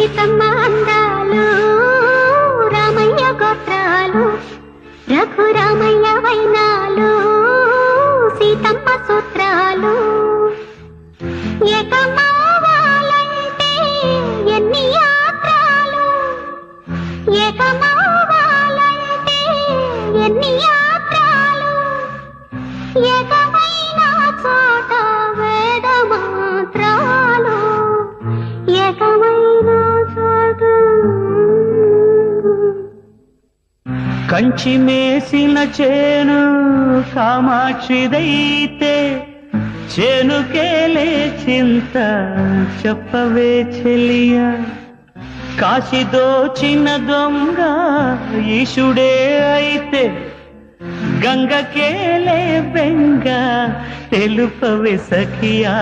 సీతమ్మ అందాలు రామయ్య గోత్రాలు రఘురామయ్య వైనాలు సీతమ్మ సూత్రాలు ఏకమవ్వాలంటే ఎన్ని యాత్రలు ఏకమవ్వాలంటే ఎన్ని యాత్రలు ఏకమైన చోట వేద మంత్రాలు ఏకమైన చోట కంచి మేసిన చేను కామాక్షిదైతే చేనుకేలే చింత చెప్పవే చెలియా కాశీ దోచిన దొంగ ఈశుడే అయితే గంగకేలే బెంగ తెలుపవే సఖియా